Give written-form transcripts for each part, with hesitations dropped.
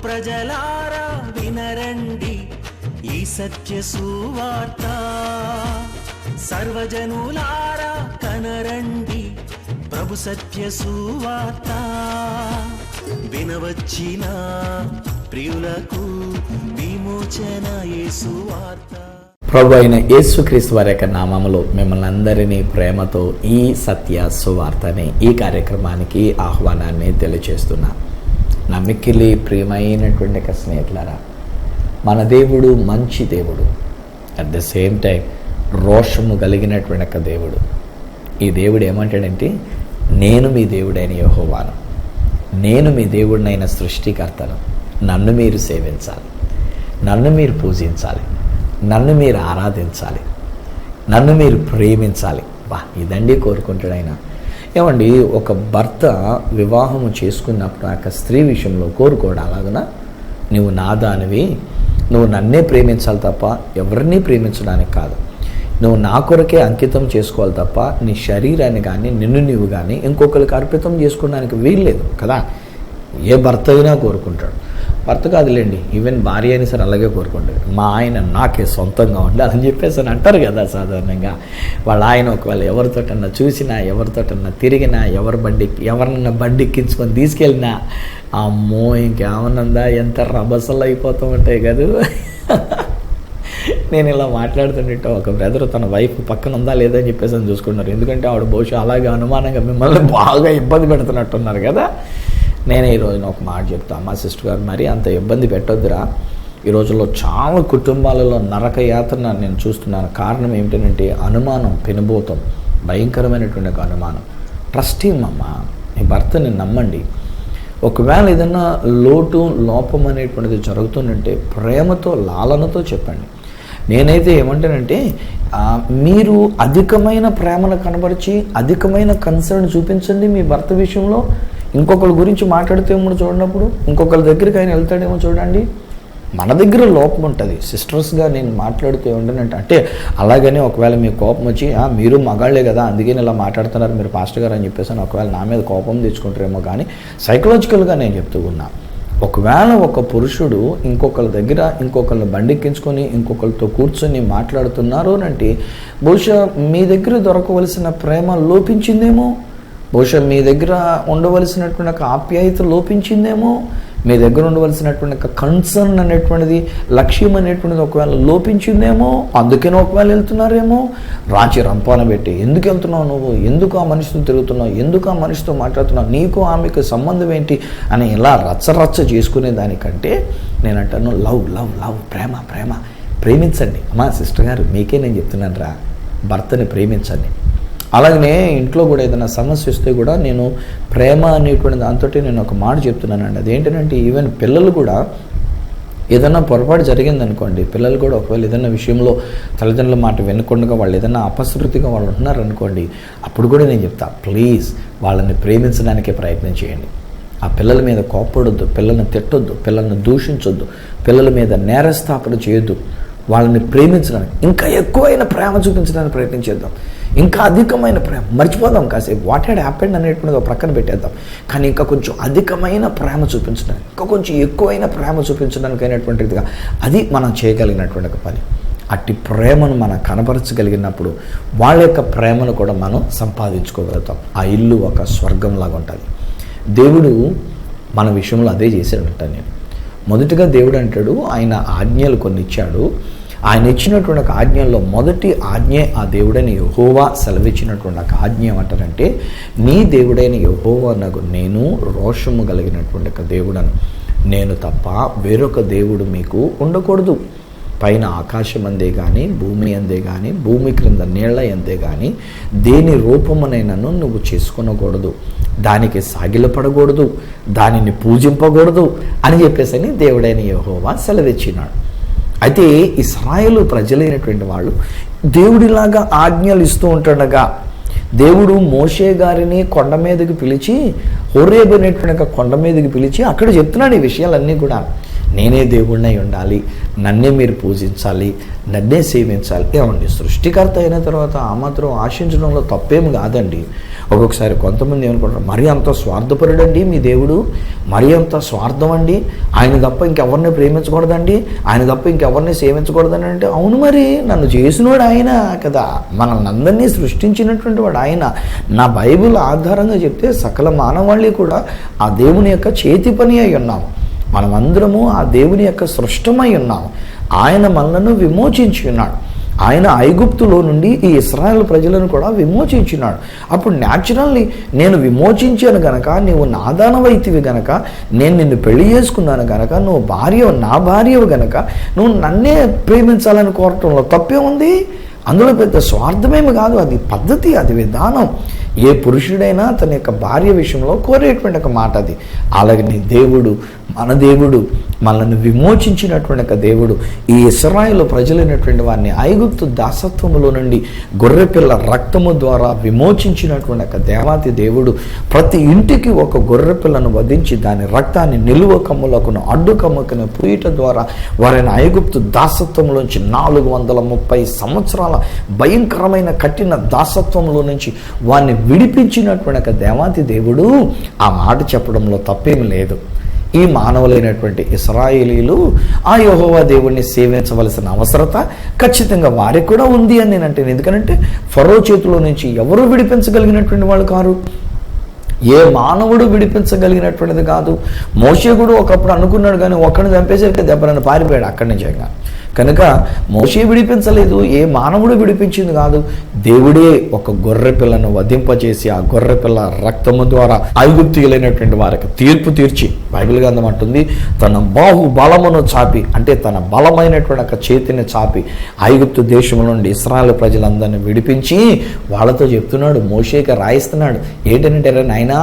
ప్రజలారా వినరండి ఈ సత్య సువార్త, సర్వజనులారా కనరండి ప్రభు సత్య సువార్త. వినవచ్చిన ప్రియులకు విమోచన యేసు వార్త. ప్రభు అయిన యేసుక్రీస్తు వారి యొక్క నామములో మిమ్మల్ని అందరినీ ప్రేమతో ఈ సత్య సువార్త అనే ఈ కార్యక్రమానికి ఆహ్వానాన్ని తెలియజేస్తున్నా. నా మిక్కిలి ప్రియమైనటువంటి యొక్క స్నేహితులారా, మన దేవుడు మంచి దేవుడు, అట్ ద సేమ్ టైం రోషము కలిగినటువంటి యొక్క దేవుడు. ఈ దేవుడు ఏమంటాడంటే, నేను మీ దేవుడైన యెహోవాను, నేను మీ దేవుడినైన సృష్టికర్తను, నన్ను మీరు సేవించాలి, నన్ను మీరు పూజించాలి, నన్ను మీరు ఆరాధించాలి, నన్ను మీరు ప్రేమించాలి. ఇదండి కోరుకుంటాడు ఆయన. ఏమండి, ఒక భర్త వివాహము చేసుకున్నప్పుడు ఆ స్త్రీ విషయంలో కోరుకోడు, అలాగనా నువ్వు నా దానివి, నువ్వు నన్నే ప్రేమించాలి తప్ప ఎవరిని ప్రేమించడానికి కాదు, నువ్వు నా కొరకే అంకితం చేసుకోవాలి తప్ప నీ శరీరాన్ని కానీ నిన్ను నీవు కానీ ఇంకొకరికి అర్పితం చేసుకోవడానికి వీల్లేదు కదా. ఏ భర్త అయినా కోరుకుంటాడు. భర్త కాదులేండి, ఈవెన్ భార్య అయినా సరే అలాగే కోరుకుంటాడు. మా ఆయన నాకే సొంతంగా ఉండాలి అని చెప్పేసి అని అంటారు కదా సాధారణంగా. వాళ్ళ ఆయన ఒకవేళ ఎవరితోటన్నా చూసినా, ఎవరితోటన్నా తిరిగినా, ఎవరినన్నా బండి ఎక్కించుకొని తీసుకెళ్ళినా, అమ్మో ఇంకేమన్నందా ఎంత రభసలు అయిపోతూ ఉంటాయి కదా. నేను ఇలా మాట్లాడుతుంటే ఒక బ్రదర్ తన వైఫ్ పక్కన ఉందా లేదా అని చెప్పేసి అని చూసుకున్నారు. ఎందుకంటే ఆవిడ బహుశా అలాగే అనుమానంగా మిమ్మల్ని బాగా ఇబ్బంది పెడుతున్నట్టున్నారు కదా. నేను ఈరోజు ఒక మాట చెప్తాను, మా సిస్టర్ గారు మరి అంత ఇబ్బంది పెట్టొద్దురా. ఈ రోజుల్లో చాలా కుటుంబాలలో నరక యాత్ర నేను చూస్తున్నాను. కారణం ఏమిటంటే అనుమానం, పెనుభూతం, భయంకరమైనటువంటి ఒక అనుమానం. ట్రస్ట్ అమ్మ, మీ భర్తని నమ్మండి. ఒకవేళ ఏదైనా లోపం అనేటువంటిది జరుగుతుందంటే ప్రేమతో, లాలనతో చెప్పండి. నేనైతే ఏమంటానంటే, మీరు అధికమైన ప్రేమను కనబరిచి అధికమైన కన్సర్న్ చూపించండి మీ భర్త విషయంలో. ఇంకొకరి గురించి మాట్లాడితేమో చూడనప్పుడు ఇంకొకరి దగ్గరికి ఆయన వెళ్తాడేమో చూడండి. మన దగ్గర లోపం ఉంటుంది. సిస్టర్స్గా నేను మాట్లాడుతూ ఉండనంటే, అంటే అలాగనే ఒకవేళ మీకు కోపం వచ్చి మీరు మగాళ్లే కదా అందుకే ఇలా మాట్లాడుతున్నారు మీరు పాస్టర్ గారు అని చెప్పేసి ఒకవేళ నా మీద కోపం తెచ్చుకుంటారేమో, కానీ సైకలాజికల్గా నేను చెప్తూ ఉన్నా. ఒకవేళ ఒక పురుషుడు ఇంకొకరి దగ్గర ఇంకొకరిని బండెక్కించుకొని ఇంకొకరితో కూర్చొని మాట్లాడుతున్నారు అంటే బహుశా మీ దగ్గర దొరకవలసిన ప్రేమ లోపించిందేమో, బహుశా మీ దగ్గర ఉండవలసినటువంటి ఒక ఆప్యాయత లోపించిందేమో, మీ దగ్గర ఉండవలసినటువంటి ఒక కన్సర్న్ అనేటువంటిది, లక్ష్యం అనేటువంటిది ఒకవేళ లోపించిందేమో. అందుకనే ఒకవేళ వెళ్తున్నారేమో. రాచి రంపాన పెట్టి ఎందుకు వెళ్తున్నావు నువ్వు, ఎందుకు ఆ మనిషితో తిరుగుతున్నావు, ఎందుకు ఆ మనిషితో మాట్లాడుతున్నావు, నీకు ఆమెకు సంబంధం ఏంటి అని ఇలా రచ్చరచ్చ చేసుకునే దానికంటే నేను అంటాను లవ్ లవ్ లవ్, ప్రేమ ప్రేమ, ప్రేమించండి. అమ్మా సిస్టర్ గారు మీకే నేను చెప్తున్నాను రా, భర్తని ప్రేమించండి. అలాగనే ఇంట్లో కూడా ఏదైనా సమస్య వస్తే కూడా నేను ప్రేమ అనేటువంటి దాంతో నేను ఒక మాట చెప్తున్నానండి. అదేంటంటే ఈవెన్ పిల్లలు కూడా ఏదైనా పొరపాటు జరిగిందనుకోండి, పిల్లలు కూడా ఒకవేళ ఏదైనా విషయంలో తల్లిదండ్రుల మాట వినకుండా వాళ్ళు ఏదైనా అపశృతిగా వాళ్ళు ఉంటున్నారనుకోండి, అప్పుడు కూడా నేను చెప్తా, ప్లీజ్ వాళ్ళని ప్రేమించడానికే ప్రయత్నం చేయండి. ఆ పిల్లల మీద కోప్పడొద్దు, పిల్లల్ని తిట్టొద్దు, పిల్లల్ని దూషించొద్దు, పిల్లల మీద నేరస్థాపన చేయొద్దు. వాళ్ళని ప్రేమించడానికి, ఇంకా ఎక్కువైన ప్రేమ చూపించడానికి ప్రయత్నం చేద్దాం. ఇంకా అధికమైన ప్రేమ మర్చిపోదాం, కాసేపు వాట్ హ్యాడ్ హ్యాపెండ్ అనేటువంటిది పక్కన పెట్టేద్దాం. కానీ ఇంకా కొంచెం అధికమైన ప్రేమ చూపించడానికి, ఇంకా కొంచెం ఎక్కువైన ప్రేమ చూపించడానికి అయినటువంటిదిగా అది మనం చేయగలిగినటువంటి ఒక పని. అట్టి ప్రేమను మనం కనపరచగలిగినప్పుడు వాళ్ళ యొక్క ప్రేమను కూడా మనం సంపాదించుకోగలుగుతాం. ఆ ఇల్లు ఒక స్వర్గంలాగా ఉంటుంది. దేవుడు మన విషయంలో అదే చేశాడంట. నేను మొదటిగా దేవుడు అంటాడు, ఆయన ఆజ్ఞలు కొన్ని ఇచ్చాడు. ఆయన ఇచ్చినటువంటి ఒక ఆజ్ఞల్లో మొదటి ఆజ్ఞ ఆ దేవుడైన యెహోవా సెలవిచ్చినటువంటి ఒక ఆజ్ఞ ఏమంటారంటే, నీ దేవుడైన యెహోవా నాకు నేను రోషము కలిగినటువంటి ఒక దేవుడను, నేను తప్ప వేరొక దేవుడు మీకు ఉండకూడదు. పైన ఆకాశం అందే కానీ, భూమి అందే కానీ, భూమి క్రింద నీళ్ల అందే కానీ దేని రూపమునైనను నువ్వు చేసుకొనకూడదు, దానికి సాగిలపడకూడదు, దానిని పూజింపకూడదు అని చెప్పేసి దేవుడైన యెహోవా సెలవిచ్చినాడు. అయితే ఇశ్రాయేలు ప్రజలైనటువంటి వాళ్ళు దేవుడిలాగా ఆజ్ఞలు ఇస్తూ ఉంటుండగా దేవుడు మోషే గారిని కొండ మీదకి పిలిచి, హోరేబు అనేటువంటి కొండ మీదకి పిలిచి అక్కడ చెప్తున్నాడు ఈ విషయాలన్నీ కూడా. నేనే దేవుడినై ఉండాలి, నన్నే మీరు పూజించాలి, నన్నే సేవించాలి. ఏమండి, సృష్టికర్త అయిన తర్వాత ఆ మాత్రం ఆశించడంలో తప్పేమి కాదండి. ఒక్కొక్కసారి కొంతమంది ఏమనుకుంటారు, మరీ అంత స్వార్థపరుడండి మీ దేవుడు, మరీ అంత స్వార్థం అండి, ఆయన తప్ప ఇంకెవరిని ప్రేమించకూడదండి, ఆయన తప్ప ఇంకెవరిని సేవించకూడదని. అంటే అవును, మరి నన్ను చేసినవాడు ఆయన కదా, మనల్ని అందరినీ సృష్టించినటువంటి వాడు ఆయన. నా బైబిల్ ఆధారంగా చెప్తే సకల మానవాళి కూడా ఆ దేవుని యొక్క చేతి పని అయి ఉన్నాము. మనమందరము ఆ దేవుని యొక్క సృష్టమై ఉన్నాము. ఆయన మనలను విమోచించి ఉన్నాడు. ఆయన ఐగుప్తులో నుండి ఈ ఇశ్రాయేల్ ప్రజలను కూడా విమోచించినాడు. అప్పుడు న్యాచురల్లీ నేను విమోచించాను గనక, నీవు నా దానవైతివి గనక, నేను నిన్ను పెళ్లి చేసుకున్నాను గనక, నువ్వు నా భార్యవు గనక నువ్వు నన్నే ప్రేమించాలని కోరటంలో తప్పే ఉంది. అందులో పెద్ద స్వార్థమేమి కాదు, అది పద్ధతి, అది విధానం. ఏ పురుషుడైనా తన యొక్క భార్య విషయంలో కోరేటువంటి ఒక మాట అది. అలాగే దేవుడు, మన దేవుడు, మనల్ని విమోచించినటువంటి ఒక దేవుడు, ఈ ఇశ్రాయేలు ప్రజలైనటువంటి వారిని ఐగుప్తు దాసత్వములో నుండి గొర్రెపిల్ల రక్తము ద్వారా విమోచించినటువంటి ఒక దేవాతి దేవుడు ప్రతి ఇంటికి ఒక గొర్రెపిల్లను వధించి దాని రక్తాన్ని నిలువ కమ్ములకును అడ్డు కమ్ముకును పూయట ద్వారా వారిని ఐగుప్తు దాసత్వంలోంచి 430 సంవత్సరాల భయంకరమైన కఠిన దాసత్వంలో నుంచి వారిని విడిపించినటువంటి ఒక దేవాతి దేవుడు. ఆ మాట చెప్పడంలో తప్పేమి లేదు. ఈ మానవులైనటువంటి ఇశ్రాయేలీలు ఆ యెహోవా దేవుణ్ణి సేవించవలసిన అవసరత ఖచ్చితంగా వారికి కూడా ఉంది అని నేను అంటాను. ఎందుకంటే ఫరో చేతిలో నుంచి ఎవరు విడిపించగలిగినటువంటి వాళ్ళు కారు, ఏ మానవుడు విడిపించగలిగినటువంటిది కాదు. మోషే కూడా ఒకప్పుడు అనుకున్నాడు, కానీ ఒక్కడిని చంపేసరికి దెబ్బలను పారిపోయాడు అక్కడి నుంచి. కనుక మోషే విడిపించలేదు, ఏ మానవుడు విడిపించింది కాదు. దేవుడే ఒక గొర్రె పిల్లను వధింపచేసి ఆ గొర్రె పిల్ల రక్తము ద్వారా ఐగుప్తీయులైనటువంటి వారికి తీర్పు తీర్చి, బైబిల్ గ్రంథం అంటుంది, తన బాహుబలమును చాపి, అంటే తన బలమైనటువంటి ఒక చేతిని చాపి ఐగుప్తు దేశం నుండి ఇశ్రాయేలు ప్రజలందరినీ విడిపించి వాళ్ళతో చెప్తున్నాడు, మోషేకి రాయిస్తున్నాడు. ఏంటంటే, నాయనా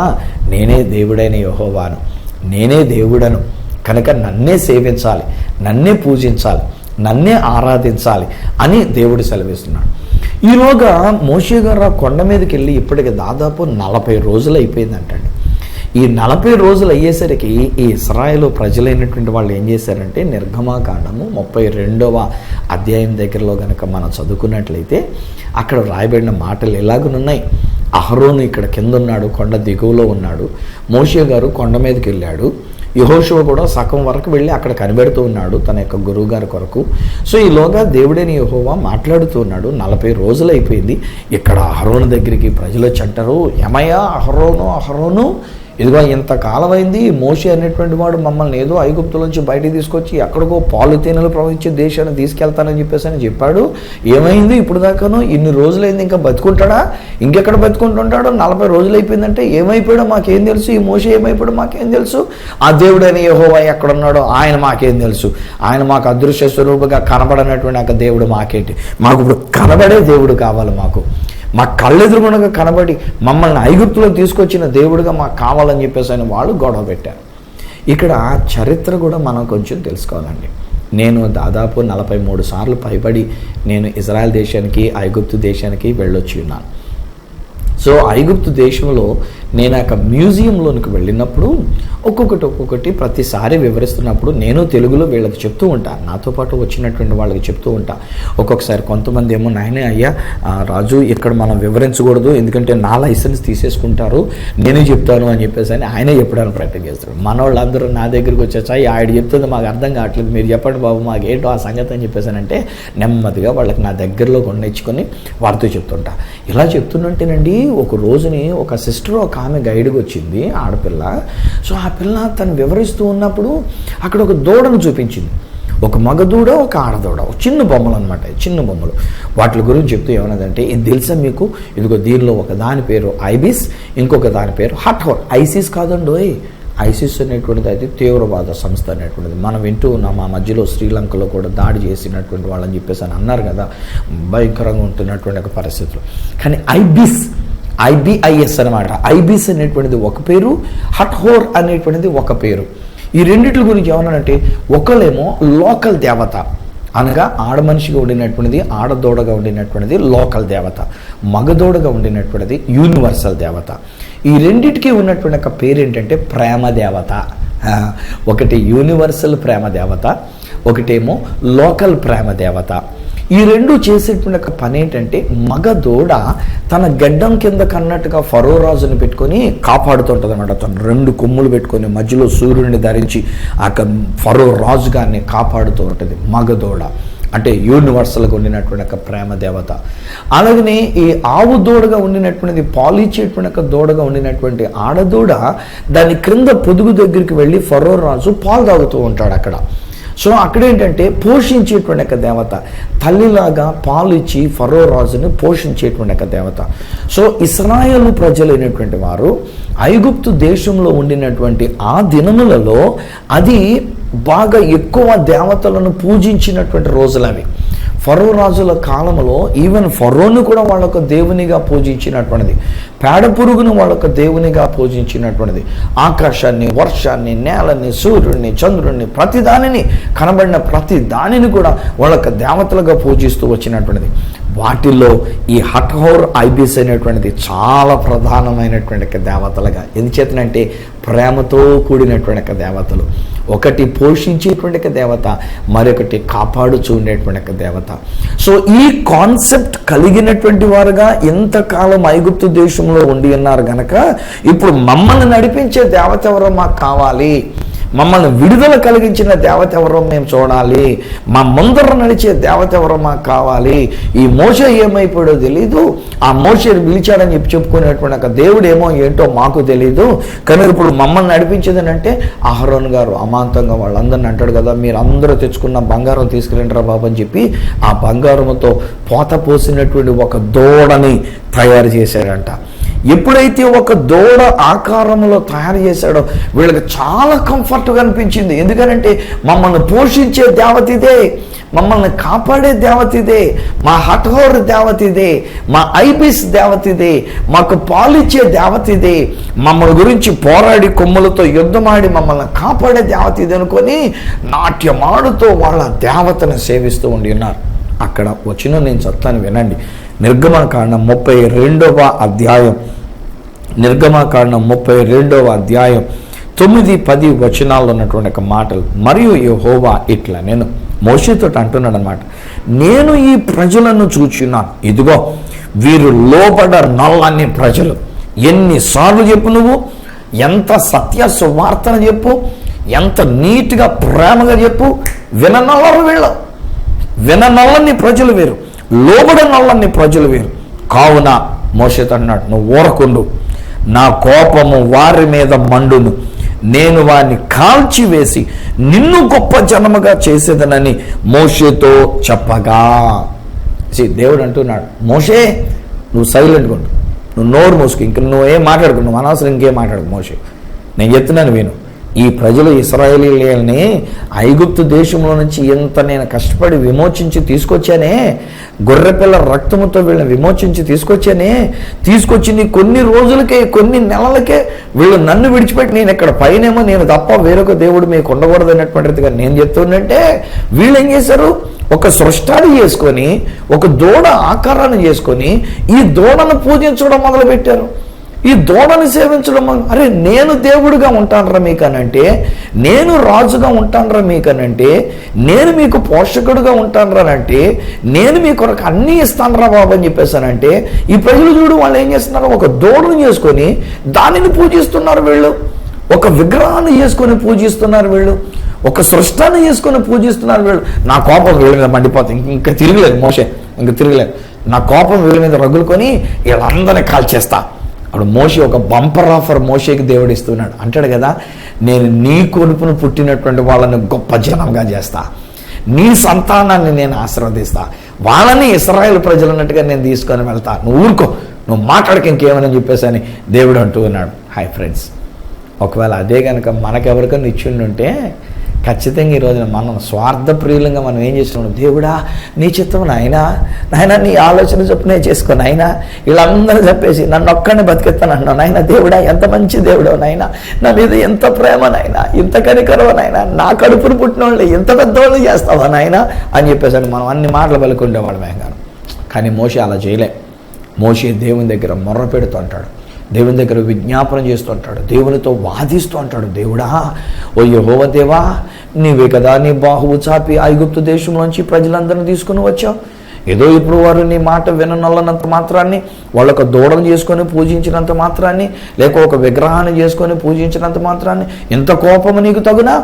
నేనే దేవుడైన యెహోవాను, నేనే దేవుడను కనుక నన్నే సేవించాలి, నన్నే పూజించాలి, నన్నే ఆరాధించాలి అని దేవుడు సెలవిస్తున్నాడు. ఈలోగా మోషే గారు ఆ కొండ మీదకి వెళ్ళి ఇప్పటికి దాదాపు 40 రోజులు అయిపోయిందంటండి. ఈ 40 రోజులు అయ్యేసరికి ఈ ఇశ్రాయేలు ప్రజలైనటువంటి వాళ్ళు ఏం చేశారంటే, నిర్గమాకాండము 32వ అధ్యాయం దగ్గరలో కనుక మనం చదువుకున్నట్లయితే అక్కడ రాయబడిన మాటలు ఎలాగున్నాయి. అహరోను ఇక్కడ కింద ఉన్నాడు, కొండ దిగువలో ఉన్నాడు. మోషే గారు కొండ మీదకి వెళ్ళాడు. యెహోషువ కూడా సగం వరకు వెళ్ళి అక్కడ కనిపెడుతూ ఉన్నాడు తన యొక్క గురువు గారి కొరకు. సో ఈలోగా దేవుడైన యెహోవా మాట్లాడుతూ ఉన్నాడు. 40 రోజులు అయిపోయింది. ఇక్కడ అహరోను దగ్గరికి ప్రజలు వచ్చి అంటారు, ఏమయ్యా అహరోను, ఇదిగో ఇంతకాలం అయింది, మోషే అనేటువంటి వాడు మమ్మల్ని ఏదో ఐగుప్తులోంచి బయటికి తీసుకొచ్చి ఎక్కడికో పాలు తేనెలు ప్రవహించే దేశాన్ని తీసుకెళ్తానని చెప్పేసి అని చెప్పాడు. ఏమైంది ఇప్పుడు దాకాను? ఇన్ని రోజులైంది, ఇంకా బతుకుంటాడా? ఇంకెక్కడ బతుకుంటుంటాడో? 40 రోజులు అయిపోయిందంటే ఏమైపోయాడో మాకేం తెలుసు? ఈ మోషే ఏమైపోయాడో మాకేం తెలుసు? ఆ దేవుడైన యెహోవా ఎక్కడున్నాడో ఆయన మాకేం తెలుసు? ఆయన మాకు అదృశ్య స్వరూపంగా కనబడనటువంటి ఒక దేవుడు మాకేంటి? మాకు ఇప్పుడు కనబడే దేవుడు కావాలి. మా కళ్ళెదురుగునగా కనబడి మమ్మల్ని ఐగుప్తులో తీసుకొచ్చిన దేవుడిగా మాకు కావాలని చెప్పేసి ఆయన వాళ్ళు గొడవ పెట్టారు. ఇక్కడ చరిత్ర కూడా మనం కొంచెం తెలుసుకోవాలండి. నేను దాదాపు 43 సార్లు పైబడి నేను ఇజ్రాయెల్ దేశానికి, ఐగుప్తు దేశానికి వెళ్ళొచ్చి ఉన్నాను. సో ఐగుప్తు దేశంలో నేను ఆ మ్యూజియంలోనికి వెళ్ళినప్పుడు ఒక్కొక్కటి ప్రతిసారి వివరిస్తున్నప్పుడు నేను తెలుగులో వీళ్ళకి చెప్తూ ఉంటాను, నాతో పాటు వచ్చినటువంటి వాళ్ళకి చెప్తూ ఉంటా. ఒక్కొక్కసారి కొంతమంది ఏమో, నాయనే అయ్యా రాజు ఇక్కడ మనం వివరించకూడదు, ఎందుకంటే నా లైసెన్స్ తీసేసుకుంటారు, నేనే చెప్తాను అని చెప్పేసి అని ఆయనే చెప్పడానికి ప్రయత్నం చేస్తాడు. మన వాళ్ళందరూ నా దగ్గరికి వచ్చేసా, ఆవిడ చెప్తుంది మాకు అర్థం కావట్లేదు, మీరు చెప్పండి బాబు మాకు ఏంటో ఆ సంగతి అని చెప్పేసానంటే నెమ్మదిగా వాళ్ళకి నా దగ్గరలో కొండెచ్చుకొని వారితో చెప్తుంటా. ఇలా చెప్తున్నట్టేనండి ఒక రోజుని ఒక సిస్టర్ ఒక ఆమె గైడ్కి వచ్చింది, ఆడపిల్ల. సో ఆ పిల్ల తను వివరిస్తూ ఉన్నప్పుడు అక్కడ ఒక దూడను చూపించింది, ఒక మగదూడ, ఒక ఆడదూడ, చిన్న బొమ్మలు అనమాట, చిన్న బొమ్మలు. వాటి గురించి చెప్తూ ఏమన్నదంటే, ఇది తెలుసా మీకు, ఇదిగో దీనిలో ఒక దాని పేరు ఐబిస్, ఇంకొక దాని పేరు హట్హోర్. ఐసిస్ కాదండి, ఐసిస్ అనేటువంటిది అయితే తీవ్రవాద సంస్థ అనేటువంటిది మనం వింటూ ఉన్నాం. ఆ మధ్యలో శ్రీలంకలో కూడా దాడి చేసినటువంటి వాళ్ళని చెప్పేసి అని అన్నారు కదా, భయంకరంగా ఉంటున్నటువంటి ఒక పరిస్థితులు. కానీ ఐబిఐఎస్ అనమాట, ఐబిస్ అనేటువంటిది ఒక పేరు, హట్హోర్ అనేటువంటిది ఒక పేరు. ఈ రెండిట్ల గురించి ఏమన్నానంటే, ఒకళ్ళేమో లోకల్ దేవత, అనగా ఆడ మనిషిగా ఉండినటువంటిది, ఆడదోడగా ఉండినటువంటిది లోకల్ దేవత, మగదోడగా ఉండినటువంటిది యూనివర్సల్ దేవత. ఈ రెండిటికి ఉన్నటువంటి ఒక పేరు ఏంటంటే ప్రేమ దేవత ఒకటి యూనివర్సల్ ప్రేమ దేవత, ఒకటేమో లోకల్ ప్రేమ దేవత. ఈ రెండు చేసేటువంటి ఒక పని ఏంటంటే, మగ దూడ తన గడ్డం కింద కన్నట్టుగా ఫరో రాజుని పెట్టుకొని కాపాడుతుంటుంది అనమాట. తను 2 కొమ్ములు పెట్టుకొని మధ్యలో సూర్యుడిని ధరించి ఆ ఫరో రాజు గారిని కాపాడుతూ ఉంటుంది మగ దూడ. అంటే యూనివర్సల్గా ఉండినటువంటి ఒక ప్రేమ దేవత. అలాగనే ఈ ఆవు దూడగా ఉండినటువంటిది, పాలిచ్చేటువంటి ఒక దూడగా ఉండినటువంటి ఆడదూడ దాని క్రింద పొదుగు దగ్గరికి వెళ్ళి ఫరో రాజు పాలు తాగుతూ ఉంటాడు అక్కడ. సో అక్కడేంటంటే పోషించేటువంటి ఒక దేవత, తల్లిలాగా పాలు ఇచ్చి ఫరో రాజుని పోషించేటువంటి ఒక దేవత. సో ఇశ్రాయేలు ప్రజలైనటువంటి వారు ఐగుప్తు దేశంలో ఉండినటువంటి ఆ దినములలో అది బాగా ఎక్కువ దేవతలను పూజించినటువంటి రోజులు అవి. ఫరో రాజుల కాలంలో ఈవెన్ ఫరోను కూడా వాళ్ళొక దేవునిగా పూజించినటువంటిది, పేడ పురుగును వాళ్ళొక దేవునిగా పూజించినటువంటిది, ఆకాశాన్ని, వర్షాన్ని, నేలని, సూర్యుడిని, చంద్రుడిని, ప్రతి దానిని, కనబడిన ప్రతి దానిని కూడా వాళ్ళొక దేవతలుగా పూజిస్తూ వచ్చినటువంటిది. వాటిల్లో ఈ హఠోర్ ఐబిస్ అనేటువంటిది చాలా ప్రధానమైనటువంటి దేవతలుగా. ఎందుచేతనంటే ప్రేమతో కూడినటువంటి దేవతలు. ఒకటి పోషించేటువంటి దేవత, మరొకటి కాపాడుచూ ఉండేటువంటి దేవత. సో ఈ కాన్సెప్ట్ కలిగినటువంటి వారుగా ఎంతకాలం ఐగుప్తు దేశంలో ఉండి ఉన్నారు గనక ఇప్పుడు మమ్మల్ని నడిపించే దేవత ఎవరో మాకు కావాలి, మమ్మల్ని విడుదల కలిగించిన దేవత ఎవరో మేము చూడాలి, మా ముందర నడిచే దేవత ఎవరో మాకు కావాలి. ఈ మోషే ఏమైపోయాడో తెలీదు, ఆ మోషేని పిలిచాడని చెప్పుకునేటువంటి ఒక దేవుడు ఏమో ఏంటో మాకు తెలీదు, కానీ ఇప్పుడు మమ్మల్ని నడిపించేది అంటే అహరోన్ గారు అమాంతంగా వాళ్ళందరిని అంటాడు కదా, మీరు అందరూ తెచ్చుకున్న బంగారం తీసుకురంటారా బాబు అని చెప్పి ఆ బంగారంతో పోత పోసినటువంటి ఒక దూడని తయారు చేశాడంట. ఎప్పుడైతే ఒక దూడ ఆకారంలో తయారు చేశాడో వీళ్ళకి చాలా కంఫర్ట్గా అనిపించింది. ఎందుకంటే మమ్మల్ని పోషించే దేవత ఇదే, మమ్మల్ని కాపాడే దేవత ఇదే, మా హఠోర్ దేవత ఇదే, మా ఐబిస్ దేవత ఇదే, మాకు పాలిచ్చే దేవత ఇదే, మమ్మల్ని గురించి పోరాడి కొమ్ములతో యుద్ధమాడి మమ్మల్ని కాపాడే దేవత ఇది అనుకొని నాట్యమాడుతూ వాళ్ళ దేవతను సేవిస్తూ ఉండి ఉన్నారు. అక్కడ వచ్చిన నేను చెప్తాను వినండి. నిర్గమకాండం 32వ అధ్యాయం, నిర్గమకాండం 32వ అధ్యాయం 9-10 వచనాల్లో ఉన్నటువంటి ఒక మాటలు. మరియు యెహోవా ఇట్లా నేను మోషేతో అంటున్నాడు అనమాట, నేను ఈ ప్రజలను చూచున్నాను, ఇదిగో వీరు లోబడ నల్లని ప్రజలు. ఎన్నిసార్లు చెప్పు నువ్వు, ఎంత సత్య సువార్తను చెప్పు, ఎంత నీట్గా ప్రేమగా చెప్పు, విననల్లరు వీళ్ళు, విననల్లని ప్రజలు వేరు, లోబడ నల్లని ప్రజలు వేరు. కావున మోషేతో అన్నాడు, నువ్వు ఊరకుండు, నా కోపము వారి మీద మండును, నేను వారిని కాల్చివేసి నిన్ను గొప్ప జనముగా చేసేదనని మోషేతో చెప్పగా. దేవుడు అంటున్నాడు, మోషే నువ్వు సైలెంట్గా ఉండు, నువ్వు నోరు మూసుకు, ఇంక నువ్వేం మాట్లాడుకు, నువ్వు అనవసరం ఇంకేం మాట్లాడు మోషే, నేను చెప్తున్నాను విను. ఈ ప్రజలు ఇశ్రాయేలీయుల్ని ఐగుప్తు దేశంలో నుంచి ఎంత నేను కష్టపడి విమోచించి తీసుకొచ్చానే, గొర్రెపిల్ల రక్తముతో వీళ్ళని విమోచించి తీసుకొచ్చింది కొన్ని రోజులకే, కొన్ని నెలలకే వీళ్ళు నన్ను విడిచిపెట్టి నేను ఇక్కడ పైనేమో నేను తప్ప వేరొక దేవుడు మీకు ఉండకూడదు అన్నటువంటిదిగా నేను చెప్తుందంటే, వీళ్ళు ఏం చేశారు, ఒక సృష్టాన్ని చేసుకొని, ఒక దూడ ఆకారాన్ని చేసుకొని ఈ దూడను పూజించడం మొదలుపెట్టారు. ఈ దూడని సేవించడం, అరే నేను దేవుడిగా ఉంటానరా మీకనంటే, నేను రాజుగా ఉంటానరా మీకనంటే, నేను మీకు పోషకుడుగా ఉంటానరానంటే, నేను మీ కొరకు అన్నీ ఇస్తానరా బాబు అని చెప్పేసానంటే, ఈ ప్రజలు చూడు వాళ్ళు ఏం చేస్తున్నారు, ఒక దూడను చేసుకొని దానిని పూజిస్తున్నారు వీళ్ళు, ఒక విగ్రహాన్ని చేసుకొని పూజిస్తున్నారు వీళ్ళు, ఒక సృష్టాన్ని చేసుకొని పూజిస్తున్నారు వీళ్ళు. నా కోపం వీళ్ళ మీద మండిపోతుంది, ఇంకా తిరగలేదు మోషే, ఇంకా తిరగలేదు, నా కోపం వీళ్ళ మీద రగులుకొని వీళ్ళందరినీ కాల్చేస్తా. అప్పుడు మోషే ఒక బంపర్ ఆఫర్ మోషేకి దేవుడు ఇస్తున్నాడు. అంటాడు కదా, నేను నీ కొడుకును పుట్టినటువంటి వాళ్ళని గొప్ప జనంగా చేస్తా, నీ సంతానాన్ని నేను ఆశీర్వదిస్తా, వాళ్ళని ఇశ్రాయేలు ప్రజలు అన్నట్టుగా నేను తీసుకొని వెళ్తా, నువ్వు ఊరుకో, నువ్వు మాట్లాడక ఇంకేమని చెప్పేసి అని దేవుడు అంటూ ఉన్నాడు. హాయ్ ఫ్రెండ్స్, ఒకవేళ అదే కనుక మనకెవరికైనా ఇచ్చిండుంటే ఖచ్చితంగా ఈరోజున మనం స్వార్థప్రియులంగా మనం ఏం చేస్తున్నాం, దేవుడా నీ చిత్తం నాయనా, నీ ఆలోచన చొప్పునే చేసుకో నాయనా, వీళ్ళందరూ చెప్పేసి నన్ను ఒక్కడిని బతికెత్తాను అంటున్నావు నాయన, దేవుడా ఎంత మంచి దేవుడో నాయన, నా మీద ఎంత ప్రేమ నాయన, ఇంత కనికరవ నాయన, నా కడుపును పుట్టిన వాళ్ళు ఎంత పెద్దవాళ్ళు చేస్తావా నాయన అని చెప్పేసి మనం అన్ని మాటలు పలుకుండేవాడు మేంగాను. కానీ మోషే అలా చేయలే. మోషే దేవుని దగ్గర మొర్ర పెడుతూ అంటాడు, దేవుని దగ్గర విజ్ఞాపన చేస్తూ ఉంటాడు, దేవునితో వాదిస్తూ ఉంటాడు. దేవుడా, ఓ యెహోవా దేవా, నీవే కదా నీ బాహువు చాపి ఐగుప్తు దేశంలోంచి ప్రజలందరినీ తీసుకుని వచ్చావు. ఏదో ఇప్పుడు వారు నీ మాట విననొల్లనంత మాత్రాన్ని, వాళ్ళొక దూడను చేసుకొని పూజించినంత మాత్రాన్ని, లేక ఒక విగ్రహాన్ని చేసుకొని పూజించినంత మాత్రాన్ని ఇంత కోపము నీకు తగునా?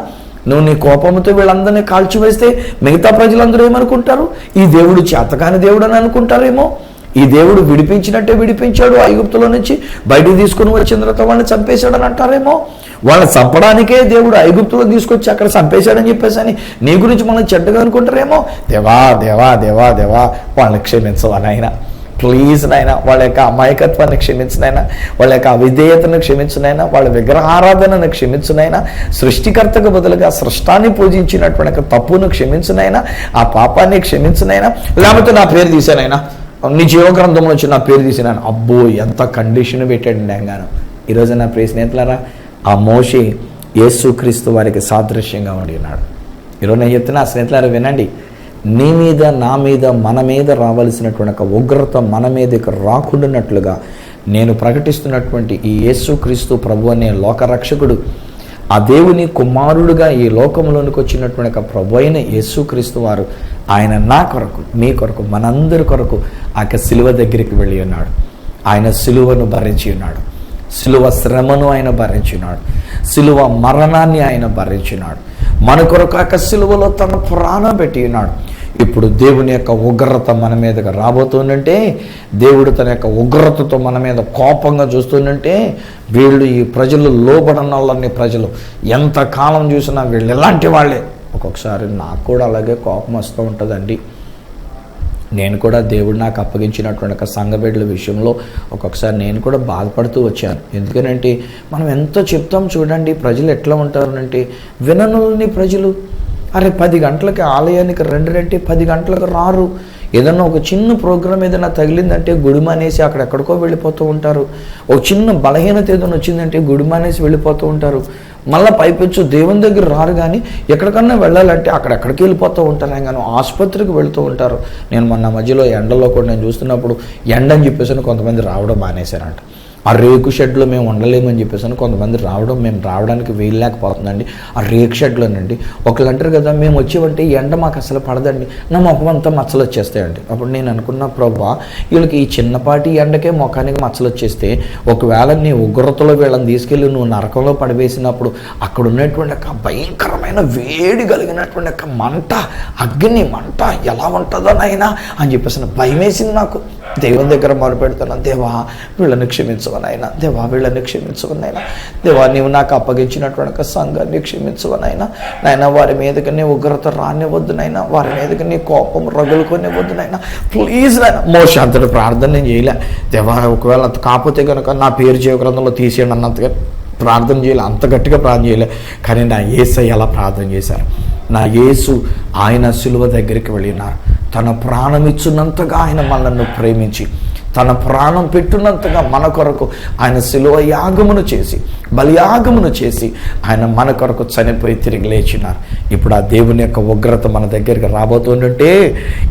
నువ్వు నీ కోపంతో వీళ్ళందరినీ కాల్చివేస్తే మిగతా ప్రజలందరూ ఏమనుకుంటారు? ఈ దేవుడు చేతకాని దేవుడు అని అనుకుంటారేమో. ఈ దేవుడు విడిపించినట్టే విడిపించాడు, ఐగుప్తులో నుంచి బయటికి తీసుకుని వచ్చిన తర్వాత వాళ్ళని చంపేశాడని అంటారేమో. వాళ్ళని చంపడానికే దేవుడు ఐగుప్తులో తీసుకొచ్చి అక్కడ చంపేశాడని చెప్పేసి అని నీ గురించి మనం చెడ్డగా అనుకుంటారేమో. దేవా దేవా దేవా దేవా, వాళ్ళని క్షమించవా నాయన, ప్లీజ్ నాయన. వాళ్ళ యొక్క అమాయకత్వాన్ని క్షమించునైనా, వాళ్ళ యొక్క అవిధేయతను క్షమించునైనా, వాళ్ళ విగ్రహారాధనను క్షమించునైనా, సృష్టికర్తకు బదులుగా సృష్టాన్ని పూజించినటువంటి తప్పును క్షమించునైనా, ఆ పాపాన్ని క్షమించునైనా, లేకపోతే నా పేరు తీసానైనా, నీ జీవగ్రంథంలో వచ్చి నా పేరు తీసినాను. అబ్బో, ఎంత కండిషన్ పెట్టాడు నేను. ఈరోజు నా ప్రియ స్నేహితులారా, ఆ మోషే యేసుక్రీస్తు వారికి సాదృశ్యంగా ఉండినాడు. ఈరోజు నేను చెప్తున్నా స్నేహితులారా, వినండి. నీ మీద, నా మీద, మన మీద రావాల్సినటువంటి ఒక ఉగ్రత మన మీదకి రాకుండానట్లుగా నేను ప్రకటిస్తున్నటువంటి ఈ యేసుక్రీస్తు ప్రభు అనే లోకరక్షకుడు, ఆ దేవుని కుమారుడుగా ఈ లోకంలోనికి వచ్చినటువంటి ఒక ప్రభు అయిన యేసుక్రీస్తు వారు, ఆయన నా కొరకు, మీ కొరకు, మనందరి కొరకు ఆ సిలువ దగ్గరికి వెళ్ళి ఉన్నాడు. ఆయన సిలువను భరించి ఉన్నాడు, సిలువ శ్రమను ఆయన భరించినాడు, సిలువ మరణాన్ని ఆయన భరించినాడు. మన కొరకు ఆ సిలువలో తన ప్రాణం పెట్టి ఉన్నాడు. ఇప్పుడు దేవుని యొక్క ఉగ్రత మన మీదకి రాబోతుందంటే, దేవుడు తన యొక్క ఉగ్రతతో మన మీద కోపంగా చూస్తుందంటే, వీళ్ళు ఈ ప్రజలు లోబడనల్లని ప్రజలు ఎంతకాలం చూసినా వీళ్ళు ఎలాంటి వాళ్ళే. ఒక్కొక్కసారి నాకు కూడా అలాగే కోపం వస్తూ ఉంటుందండి. నేను కూడా దేవుడు నాకు అప్పగించినటువంటి ఒక సంఘబిడ్డల విషయంలో ఒక్కొక్కసారి నేను కూడా బాధపడుతూ వచ్చాను. ఎందుకనంటే మనం ఎంతో చెప్తాం చూడండి, ప్రజలు ఎట్లా ఉంటారంటే విననులని ప్రజలు. అరే 10 గంటలకి ఆలయానికి రండి, 10 గంటలకు రారు. ఏదన్నా ఒక చిన్న ప్రోగ్రాం ఏదైనా తగిలిందంటే గుడిమానేసి అక్కడెక్కడికో వెళ్ళిపోతూ ఉంటారు. ఒక చిన్న బలహీనత ఏదైనా వచ్చిందంటే గుడిమానేసి వెళ్ళిపోతూ ఉంటారు. మళ్ళీ పైపెచ్చు దేవుని దగ్గర రారు, కానీ ఎక్కడికన్నా వెళ్ళాలంటే అక్కడెక్కడికి వెళ్ళిపోతూ ఉంటారు. కానీ ఆసుపత్రికి వెళుతూ ఉంటారు. నేను మొన్న మధ్యలో ఎండలో కూడా నేను చూస్తున్నప్పుడు ఎండని చెప్పేసి కొంతమంది రావడం మానేశారంట. ఆ రేకు షెడ్లో మేము ఉండలేమని చెప్పేసి కొంతమంది మేము రావడానికి వీల్లేకపోతుందండి ఆ రేకు షెడ్లోనండి. ఒకళ్ళు అంటారు కదా, మేము వచ్చేవంటే ఎండ మాకు అసలు పడదండి, నా ముఖం అంతా మచ్చలు వచ్చేస్తాయండి. అప్పుడు నేను అనుకున్న, ప్రభా, వీళ్ళకి ఈ చిన్నపాటి ఎండకే ముఖానికి మచ్చలు వచ్చేస్తే ఒకవేళ నీ ఉగ్రతలో వీళ్ళని తీసుకెళ్ళి నువ్వు నరకంలో పడివేసినప్పుడు అక్కడ ఉన్నటువంటి ఒక భయంకరమైన వేడి కలిగినటువంటి ఒక మంట, అగ్ని మంట ఎలా ఉంటుందో నాయనా అని చెప్పేసి భయం వేసింది నాకు. దేవుని దగ్గర మొరపెడుతున్నాను, దేవా వీళ్ళని క్షమించవనైనా, దేవా వీళ్ళని క్షమించవనైనా, దేవా నీవు నాకు అప్పగించినటువంటి సంఘాన్ని క్షమించవనైనా, నాయన వారి మీదకి నీ ఉగ్రత రానివద్దునైనా, వారి మీదకి నీ కోపం రగులుకొనివద్దునైనా, ప్లీజ్ నాయన. మోషే అంతటి ప్రార్థన నేను చేయలే. దేవా ఒకవేళ అంత కాకపోతే కనుక నా పేరు జీవగ్రంథంలో తీసేయండి అన్నంతగా ప్రార్థన చేయలే, అంత గట్టిగా ప్రార్థన చేయలే. కానీ నా యేసయ్య అలా ప్రార్థన చేశారు. నా యేసు ఆయన సిలువ దగ్గరికి వెళ్ళినారు. తన ప్రాణం ఇచ్చినంతగా ఆయన మనల్ని ప్రేమించి, తన ప్రాణం పెట్టినంతగా మన కొరకు ఆయన సిలువ యాగమును చేసి, బలియాగమును చేసి ఆయన మన కొరకు చనిపోయి తిరిగి లేచినారు. ఇప్పుడు ఆ దేవుని యొక్క ఉగ్రత మన దగ్గరికి రాబోతుందంటే,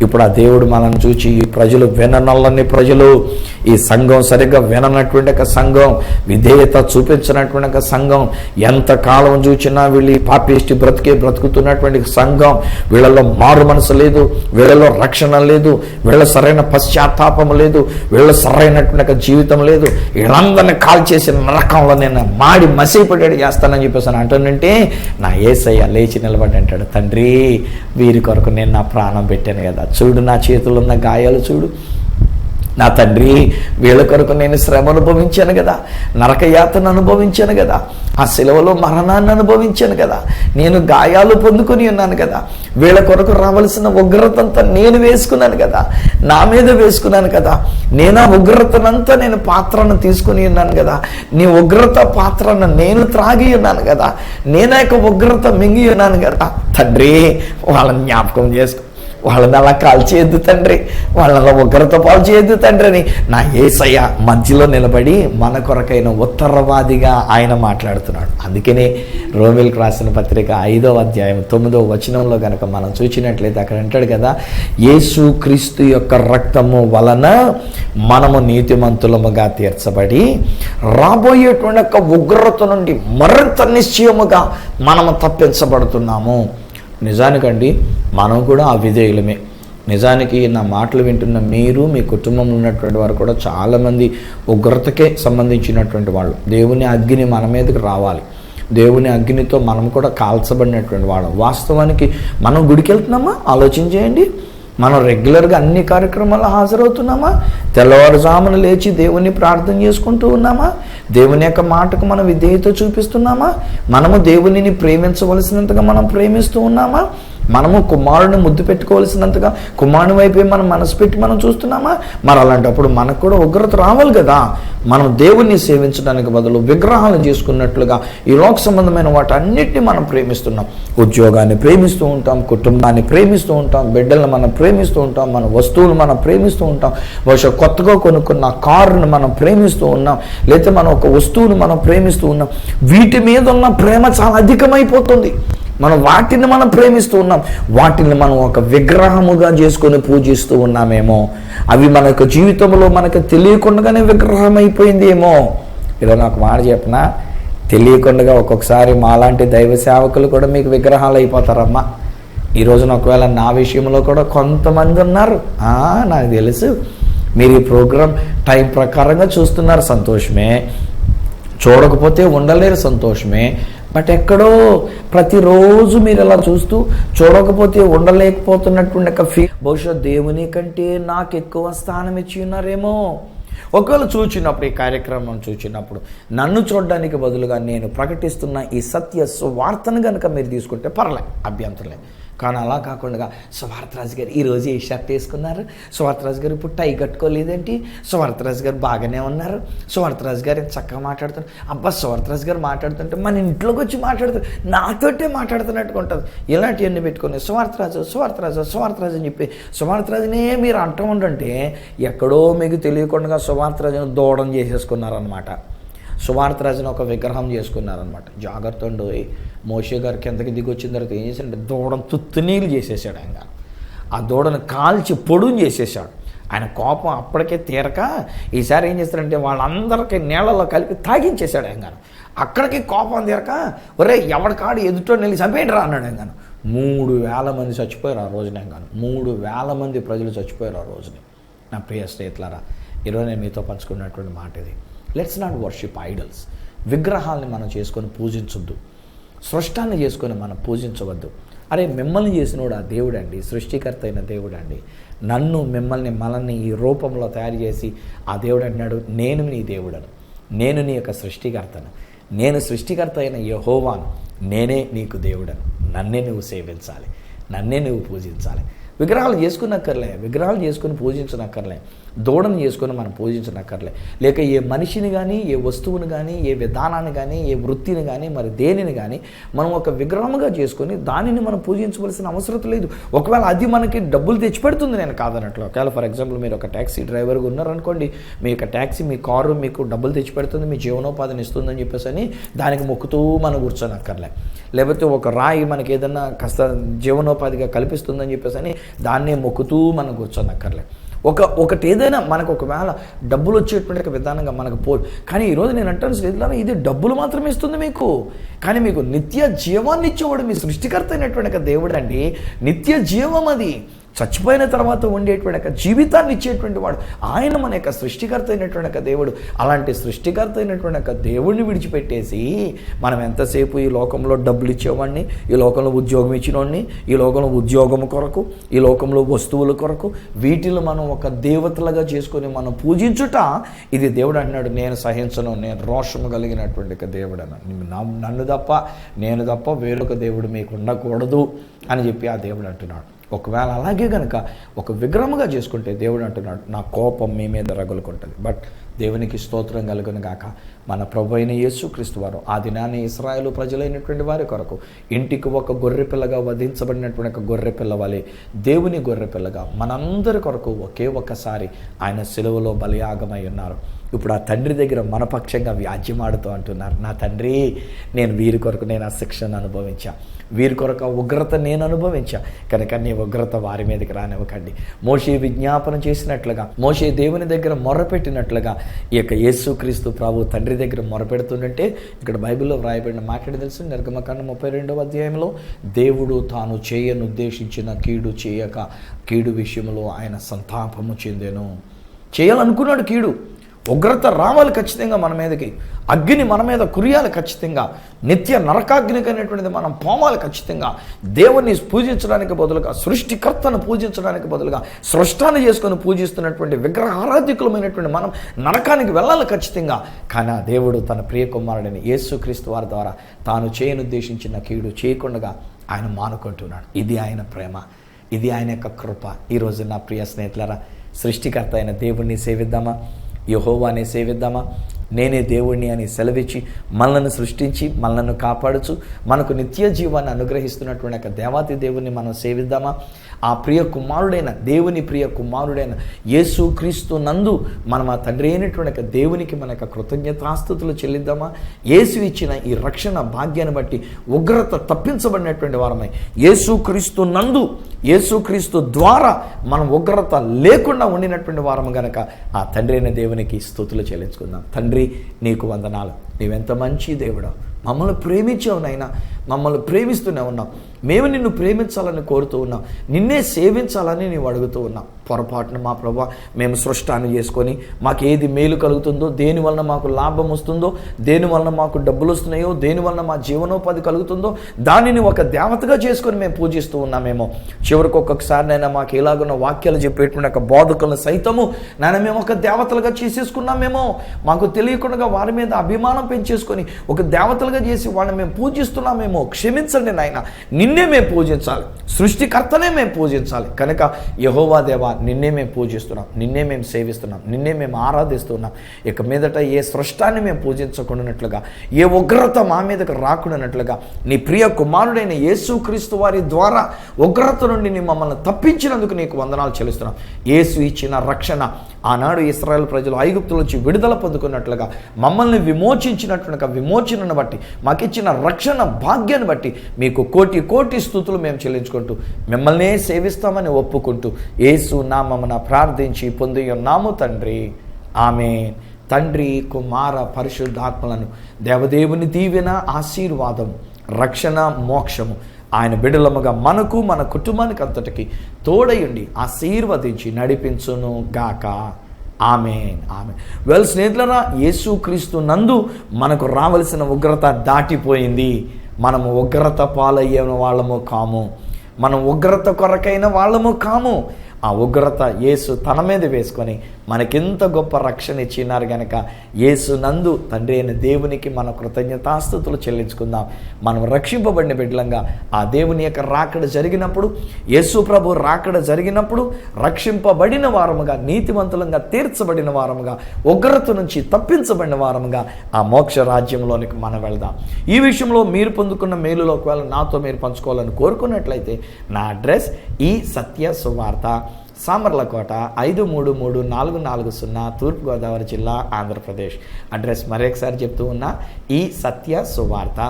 ఇప్పుడు ఆ దేవుడు మనల్ని చూచి, ఈ ప్రజలు విననల్లని ప్రజలు, ఈ సంఘం సరిగ్గా విననటువంటి ఒక సంఘం, విధేయత చూపించినటువంటి ఒక సంఘం, ఎంతకాలం చూచినా వీళ్ళు ఈ పాపిష్టి బ్రతుకుతున్నటువంటి సంఘం, వీళ్ళలో మారు మనసు లేదు, వీళ్ళలో రక్షణ లేదు, వీళ్ళ సరైన పశ్చాత్తాపం లేదు, వీళ్ళ సరైనటువంటి జీవితం లేదు. వీళ్ళందరినీ కాల్ చేసి నరకంలో నేను మాడి మసిపడేడు చేస్తానని చెప్పేసి అంటుందంటే, నా యేసయ్య లేచి నిలబడి అంటాడు, తండ్రి వీరి కొరకు నేను నా ప్రాణం పెట్టాను కదా, చూడు నా చేతుల్లో ఉన్న గాయాలు చూడు, నా తండ్రి వీళ్ళ కొరకు నేను శ్రమ అనుభవించాను కదా, నరకయాతను అనుభవించాను కదా, ఆ శిలువలో మరణాన్ని అనుభవించాను కదా, నేను గాయాలు పొందుకొని ఉన్నాను కదా, వీళ్ళ కొరకు రావాల్సిన ఉగ్రతంతా నేను వేసుకున్నాను కదా, నా మీద వేసుకున్నాను కదా, నేను ఆ ఉగ్రతనంతా నేను పాత్రను తీసుకుని ఉన్నాను కదా, నీ ఉగ్రత పాత్రను నేను త్రాగి ఉన్నాను కదా, నేను యొక్క ఉగ్రత మింగి ఉన్నాను కదా, తండ్రి వాళ్ళని జ్ఞాపకం చేసుకో, వాళ్ళని అలా కాల్చేయద్దు తండ్రి, వాళ్ళని అలా ఉగ్రత పాలు చేయొద్దు తండ్రి అని నా యేసయ్య మధ్యలో నిలబడి మన కొరకైన ఉత్తరవాదిగా ఆయన మాట్లాడుతున్నాడు. అందుకనే రోమిలకు రాసిన పత్రిక 5వ అధ్యాయం 9వ వచనంలో కనుక మనం చూసినట్లయితే అక్కడ అంటాడు కదా, యేసు క్రీస్తు యొక్క రక్తము వలన మనము నీతిమంతులముగా తీర్చబడి రాబోయేటువంటి యొక్క ఉగ్రత నుండి మరింత నిశ్చయముగా మనము తప్పించబడుతున్నాము. నిజానికండి మనం కూడా అవిధేయులమే. నిజానికి నా మాటలు వింటున్న మీరు, మీ కుటుంబంలో ఉన్నటువంటి వారు కూడా చాలామంది ఉగ్రతకే సంబంధించినటువంటి వాళ్ళు. దేవుని అగ్ని మన మీదకి రావాలి, దేవుని అగ్నితో మనం కూడా కాల్చబడినటువంటి వాళ్ళం. వాస్తవానికి మనం గుడికి వెళ్తున్నామా? ఆలోచన చేయండి. మనం రెగ్యులర్గా అన్ని కార్యక్రమాల్లో హాజరవుతున్నామా? తెల్లవారుజామున లేచి దేవుని ప్రార్థన చేసుకుంటూ ఉన్నామా? దేవుని యొక్క మాటకు మనం విధేయత చూపిస్తున్నామా? మనము దేవునిని ప్రేమించవలసినంతగా మనం ప్రేమిస్తూ ఉన్నామా? మనము కుమారుని ముద్దు పెట్టుకోవాల్సినంతగా కుమారుని వైపే మనం మనసు పెట్టి మనం చూస్తున్నామా? మరి అలాంటప్పుడు మనకు కూడా ఉగ్రత రావాలి కదా. మనం దేవుణ్ణి సేవించడానికి బదులు విగ్రహాలు చేసుకున్నట్లుగా ఈ లోక సంబంధమైన వాటన్నిటిని మనం ప్రేమిస్తున్నాం. ఉద్యోగాన్ని ప్రేమిస్తూ ఉంటాం, కుటుంబాన్ని ప్రేమిస్తూ ఉంటాం, బిడ్డలను మనం ప్రేమిస్తూ ఉంటాం, మన వస్తువులు మనం ప్రేమిస్తూ ఉంటాం, బహుశా కొత్తగా కొనుక్కున్న కారును మనం ప్రేమిస్తూ ఉన్నాం, లేకపోతే మనం ఒక వస్తువును మనం ప్రేమిస్తూ ఉన్నాం. వీటి మీద ఉన్న ప్రేమ చాలా అధికమైపోతుంది. మనం వాటిని మనం ప్రేమిస్తూ ఉన్నాం, వాటిని మనం ఒక విగ్రహముగా చేసుకొని పూజిస్తూ ఉన్నామేమో. అవి మనకు జీవితంలో మనకు తెలియకుండానే విగ్రహం అయిపోయింది ఏమో. ఇలా నాకు మాట చెప్పినా, తెలియకుండా ఒక్కొక్కసారి మాలాంటి దైవ సేవకులు కూడా మీకు విగ్రహాలు అయిపోతారమ్మా. ఈ రోజున ఒకవేళ నా విషయంలో కూడా కొంతమంది ఉన్నారు. నాకు తెలుసు, మీరు ఈ ప్రోగ్రాం టైం ప్రకారంగా చూస్తున్నారు, సంతోషమే. చూడకపోతే ఉండలేరు, సంతోషమే. బట్ ఎక్కడో ప్రతిరోజు మీరు ఇలా చూస్తూ చూడకపోతే ఉండలేకపోతున్నటువంటి ఒక బహుశా దేవుని కంటే నాకు ఎక్కువ స్థానం ఇచ్చి ఉన్నారేమో. ఒకవేళ చూచినప్పుడు, ఈ కార్యక్రమం చూచినప్పుడు నన్ను చూడడానికి బదులుగా నేను ప్రకటిస్తున్న ఈ సత్య సువార్తను కనుక మీరు తీసుకుంటే పర్లే, అభ్యంతరలే. కానీ అలా కాకుండా సువార్తరాజు గారు ఈరోజు ఏ షర్ట్ వేసుకున్నారు, సువార్తరాజు గారు ఇప్పుడు టై కట్టుకోలేదేంటి, సువార్తరాజు గారు బాగానే ఉన్నారు, సువార్తరాజు గారు ఎంత చక్కగా మాట్లాడుతున్నారు, అబ్బా సువార్తరాజు గారు మాట్లాడుతుంటే మన ఇంట్లోకి వచ్చి మాట్లాడుతారు, నాతోటే మాట్లాడుతున్నట్టుగా ఉంటుంది. ఇలాంటివన్నీ పెట్టుకుని సువార్తరాజు సువార్తరాజు సువార్తరాజు అని చెప్పి సువార్తరాజునే మీరు అంటూ ఉండంటే ఎక్కడో మీకు తెలియకుండా సువార్తరాజును దూడం చేసేసుకున్నారనమాట. సువార్తరాజును ఒక విగ్రహం చేసుకున్నారనమాట. జాగ్రత్త ఉండు. మోషే గారు కిందకి దిగి వచ్చిన తర్వాత ఏం చేశాడంటే దూడను తుత్తునీళ్ళు చేసేసాడు. ఆయన ఆ దూడను కాల్చి పొడుని చేసేసాడు. ఆయన కోపం అప్పటికే తీరక ఈసారి ఏం చేస్తాడంటే వాళ్ళందరికీ నీళ్ళలో కలిపి తాగించేశాడు. ఆయన అక్కడికి కోపం తీరక ఒరే ఎవడికాడు ఎదుటో నిలిచి చంపేయండి రా అన్నాడు. ఆయన 3,000 మంది చచ్చిపోయారు ఆ రోజున. ఆయన 3,000 మంది ప్రజలు చచ్చిపోయారు ఆ రోజుని. నా ప్రియ స్నేహితులారా, ఈరోజు నేను మీతో పంచుకున్నటువంటి మాట ఇది. Let's not worship idols. విగ్రహాలని మనం చేసుకొని పూజించొద్దు, సృష్టాన్ని చేసుకొని మనం పూజించవద్దు. అరే మిమ్మల్ని చేసినోడు ఆ దేవుడు అండి, సృష్టికర్త అయిన దేవుడు అండి. నన్ను మిమ్మల్ని మనల్ని ఈ రూపంలో తయారు చేసి ఆ దేవుడు అంటున్నాడు, నేను నీ దేవుడను, నేను నీ యొక్క సృష్టికర్తను, నేను సృష్టికర్త అయిన యెహోవాను, నేనే నీకు దేవుడను, నన్నే నువ్వు సేవించాలి, నన్నే నువ్వు పూజించాలి. విగ్రహాలు చేసుకున్నక్కర్లే, విగ్రహాలు చేసుకుని పూజించనక్కర్లే, దూడను చేసుకొని మనం పూజించనక్కర్లే, లేక ఏ మనిషిని కానీ, ఏ వస్తువుని కానీ, ఏ విధానాన్ని కానీ, ఏ వృత్తిని కానీ, మరి దేనిని కానీ మనం ఒక విగ్రహముగా చేసుకొని దానిని మనం పూజించవలసిన అవసరం లేదు. ఒకవేళ అది మనకి డబ్బులు తెచ్చిపెడుతుంది, నేను కాదన్నట్లు. ఒకవేళ ఫర్ ఎగ్జాంపుల్ మీరు ఒక ట్యాక్సీ డ్రైవర్గా ఉన్నారనుకోండి, మీ యొక్క ట్యాక్సీ, మీ కారు మీకు డబ్బులు తెచ్చిపెడుతుంది, మీ జీవనోపాధిని ఇస్తుందని చెప్పేసి అని దానికి మొక్కుతూ మనం కూర్చోనక్కర్లే. లేకపోతే ఒక రాయి మనకి ఏదన్నా కాస్త జీవనోపాధిగా కల్పిస్తుందని చెప్పేసి అని దాన్నే మొక్కుతూ మనం కూర్చోనక్కర్లే. ఒకటి ఏదైనా మనకు ఒకవేళ డబ్బులు వచ్చేటువంటి విధానంగా మనకు కానీ ఈరోజు నేను అంటాను స్నేహితులారా, ఇది డబ్బులు మాత్రమే ఇస్తుంది మీకు, కానీ మీకు నిత్య జీవాన్ని ఇచ్చేవాడు మీ సృష్టికర్త అయినటువంటి దేవుడు అండి. నిత్య జీవం అది చచ్చిపోయిన తర్వాత ఉండేటువంటి జీవితాన్ని ఇచ్చేటువంటి వాడు ఆయన, మన యొక్క సృష్టికర్త అయినటువంటి దేవుడు. అలాంటి సృష్టికర్త అయినటువంటి దేవుడిని విడిచిపెట్టేసి మనం ఎంతసేపు ఈ లోకంలో డబ్బులు ఇచ్చేవాడిని, ఈ లోకంలో ఉద్యోగం ఇచ్చినోడిని, ఈ లోకంలో ఉద్యోగం కొరకు, ఈ లోకంలో వస్తువుల కొరకు వీటిని మనం ఒక దేవతలుగా చేసుకొని మనం పూజించుట, ఇది దేవుడు అంటున్నాడు నేను సహించను, నేను రోషము కలిగినటువంటి దేవుడు అన్నాడు. నేను తప్ప వేరొక దేవుడు మీకు ఉండకూడదు అని చెప్పి ఆ దేవుడు అంటున్నాడు. ఒకవేళ అలాగే కనుక ఒక విగ్రహముగా చేసుకుంటే దేవుడు అంటున్నాడు నా కోపం మీ మీద రగులుకుంటుంది. బట్ దేవునికి స్తోత్రం కలుగును గాక. మన ప్రభు అయిన యేసుక్రీస్తు వారు ఆ దినాన్ని ఇశ్రాయేలు ప్రజలైనటువంటి వారి కొరకు ఇంటికి ఒక గొర్రెపిల్లగా వధించబడినటువంటి ఒక గొర్రెపిల్ల వలె దేవుని గొర్రెపిల్లగా మనందరి కొరకు ఒకే ఒక్కసారి ఆయన సిలువలో బలియాగమై ఉన్నారు. ఇప్పుడు ఆ తండ్రి దగ్గర మన పక్షంగా వ్యాజ్యమాడుతూ అంటున్నారు, నా తండ్రి, నేను వీరి కొరకు నేను ఆ శిక్షను అనుభవించా, వీరి కొరకు ఆ ఉగ్రత నేను అనుభవించా, కనుక నీ ఉగ్రత వారి మీదకి రానివ్వకండి. మోషే విజ్ఞాపన చేసినట్లుగా, మోషే దేవుని దగ్గర మొరపెట్టినట్లుగా ఈ యొక్క యేసుక్రీస్తు ప్రభు తండ్రి దగ్గర మొరపెడుతుందంటే ఇక్కడ బైబిల్లో వ్రాయబడిన మాట్లాడి తెలుసు. నిర్గమకాండం 32వ అధ్యాయంలో దేవుడు తాను చేయనుద్దేశించిన కీడు చేయక కీడు విషయంలో ఆయన సంతాపము చెందెను. చేయాలనుకున్నాడు కీడు, ఉగ్రత రావాలి ఖచ్చితంగా మన మీదకి, అగ్ని మన మీద కురియాలి ఖచ్చితంగా, నిత్య నరకాగ్నికి అనేటువంటిది మనం పోవాలి ఖచ్చితంగా. దేవుణ్ణి పూజించడానికి బదులుగా, సృష్టికర్తను పూజించడానికి బదులుగా సృష్టాన్ని చేసుకొని పూజిస్తున్నటువంటి విగ్రహారాధికులమైనటువంటి మనం నరకానికి వెళ్ళాలి ఖచ్చితంగా. కానీ దేవుడు తన ప్రియ కుమారుడిని యేసుక్రీస్తు వారి ద్వారా తాను చేయనుద్దేశించిన కీడు చేయకుండా ఆయన మానుకుంటున్నాడు. ఇది ఆయన ప్రేమ, ఇది ఆయన యొక్క కృప. ఈరోజు నా ప్రియ స్నేహితులారా, సృష్టికర్త అయిన దేవుణ్ణి సేవిద్దామా, యెహోవానే సేవిద్దామా? నేనే దేవుణ్ణి అని సెలవిచ్చి మనల్ని సృష్టించి మనల్ని కాపాడుచు మనకు నిత్య జీవాన్ని అనుగ్రహిస్తున్నటువంటి ఒక దేవాతి దేవుణ్ణి మనం సేవిద్దామా? ఆ ప్రియ కుమారుడైన దేవుని ప్రియ కుమారుడైన యేసుక్రీస్తు నందు మనం ఆ తండ్రి అయినటువంటి దేవునికి మన యొక్క కృతజ్ఞతాస్తుతులు చెల్లిద్దామా? యేసు ఇచ్చిన ఈ రక్షణ భాగ్యాన్ని బట్టి ఉగ్రత తప్పించబడినటువంటి వారమై యేసుక్రీస్తు నందు, యేసుక్రీస్తు ద్వారా మనం ఉగ్రత లేకుండా ఉండినటువంటి వారము గనక ఆ తండ్రి అయిన దేవునికి స్తుతులు చెల్లించుకుందాం. తండ్రి, నీకు వందనాలు. నీవెంత మంచి దేవుడా, మమ్మల్ని ప్రేమించావు నాయనా, మమ్మల్ని ప్రేమిస్తూనే ఉన్నాం. మేము నిన్ను ప్రేమించాలని కోరుతూ ఉన్నాం, నిన్నే సేవించాలని నీవు అడుగుతూ ఉన్నాం. పొరపాటున మా ప్రభా మేము సృష్టాన్ని చేసుకొని మాకు ఏది మేలు కలుగుతుందో, దేనివలన మాకు లాభం వస్తుందో, దేనివలన మాకు డబ్బులు వస్తున్నాయో, దేనివలన మా జీవనోపాధి కలుగుతుందో దానిని ఒక దేవతగా చేసుకొని మేము పూజిస్తూ ఉన్నామేమో. చివరికి ఒక్కొక్కసారినైనా మాకు ఎలాగున్న వాక్యాలు చెప్పేటువంటి ఒక బోధకులను సైతము నాయన మేము ఒక దేవతలుగా చేసేసుకున్నామేమో. మాకు తెలియకుండా వారి మీద అభిమానం పెంచేసుకొని ఒక దేవతలుగా చేసి వాళ్ళని మేము పూజిస్తున్నామేమో. క్షమించండి నాయన, నిన్నే మేము పూజించాలి, సృష్టికర్తనే మేము పూజించాలి. కనుక యెహోవా దేవా, నిన్నే మేము పూజిస్తున్నాం, నిన్నే మేము సేవిస్తున్నాం, నిన్నే మేము ఆరాధిస్తున్నాం. ఇక మీదట ఏ సృష్టాన్ని మేము పూజించకుండానట్లుగా, ఏ ఉగ్రత మా మీదకు రాకుండానట్లుగా నీ ప్రియ కుమారుడైన యేసుక్రీస్తు వారి ద్వారా ఉగ్రత నుండి నీ మమ్మల్ని తప్పించినందుకు నీకు వందనాలు చెల్లిస్తున్నాం. యేసు ఇచ్చిన రక్షణ ఆనాడు ఇశ్రాయేలు ప్రజలు ఐగుప్తుల నుంచి విడుదల పొందుకున్నట్లుగా మమ్మల్ని విమోచించినట్లుగా విమోచనను బట్టి, మాకిచ్చిన రక్షణ భాగ్యాన్ని బట్టి మీకు కోటి కోటి స్తుతులు మేము చెల్లించుకుంటూ మిమ్మల్నే సేవిస్తామని ఒప్పుకుంటూ యేసు నామమున ప్రార్థించి పొంది ఉన్నాము తండ్రి, ఆమేన్. తండ్రి, కుమార, పరిశుద్ధాత్మలను దేవదేవుని దీవెన, ఆశీర్వాదం, రక్షణ, మోక్షము ఆయన బిడ్డలముగా మనకు మన కుటుంబానికి అంతటికి తోడయుండి ఆశీర్వదించి నడిపించును గాక. ఆమేన్, ఆమేన్. వెల్ స్నేహితులారా, యేసుక్రీస్తు నందు మనకు రావలసిన ఉగ్రత దాటిపోయింది. మనము ఉగ్రత పాలయ్యే వాళ్ళము కాము, మనం ఉగ్రత కొరకైన వాళ్ళము కాము. ఆ ఉగ్రత యేసు తన మీద వేసుకొని మనకింత గొప్ప రక్షణ ఇచ్చినారు గనక యేసు నందు తండ్రి అయిన దేవునికి మన కృతజ్ఞతాస్తుతులు చెల్లించుకుందాం. మనం రక్షింపబడిన బిడ్డలంగా ఆ దేవుని యొక్క రాకడ జరిగినప్పుడు, యేసు ప్రభు రాకడ జరిగినప్పుడు రక్షింపబడిన వారముగా, నీతివంతులంగా తీర్చబడిన వారముగా, ఉగ్రత నుంచి తప్పించబడిన వారముగా ఆ మోక్ష రాజ్యంలోనికి మనం వెళ్దాం. ఈ విషయంలో మీరు పొందుకున్న మేలులో ఒకవేళ నాతో మీరు పంచుకోవాలని కోరుకున్నట్లయితే నా అడ్రస్ ఈ సత్య సువార్త, సామర్లకోట 533440, తూర్పుగోదావరి జిల్లా, ఆంధ్రప్రదేశ్. అడ్రస్ మరొకసారి చెప్తూ ఉన్నా, ఈ సత్య సువార్త,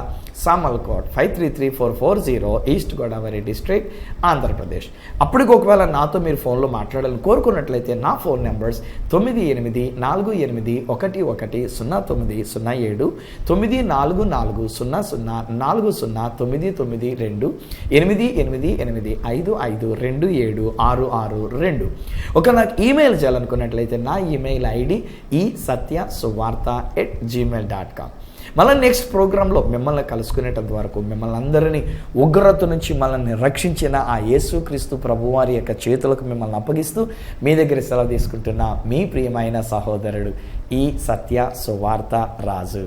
సామర్లకోట 533440, ఈస్ట్ గోదావరి డిస్ట్రిక్ట్, ఆంధ్రప్రదేశ్. అప్పటికి ఒకవేళ నాతో మీరు ఫోన్లో మాట్లాడాలని కోరుకున్నట్లయితే నా ఫోన్ నెంబర్స్ 9848110907, 9440040992, 8888552766. ఒక నాకు ఈమెయిల్ చేయాలనుకున్నట్లయితే నా ఈమెయిల్ ఐడి isathyasuvartha@gmail.com. మళ్ళీ నెక్స్ట్ ప్రోగ్రాంలో మిమ్మల్ని కలుసుకునేటంత వరకు మిమ్మల్ని అందరినీ ఉగ్రత నుంచి మనల్ని రక్షించిన ఆ యేసుక్రీస్తు ప్రభువారి యొక్క చేతులకు మిమ్మల్ని అప్పగిస్తూ మీ దగ్గర సెలవు తీసుకుంటున్న మీ ప్రియమైన సహోదరుడు ఈ సత్య సువార్త రాజు.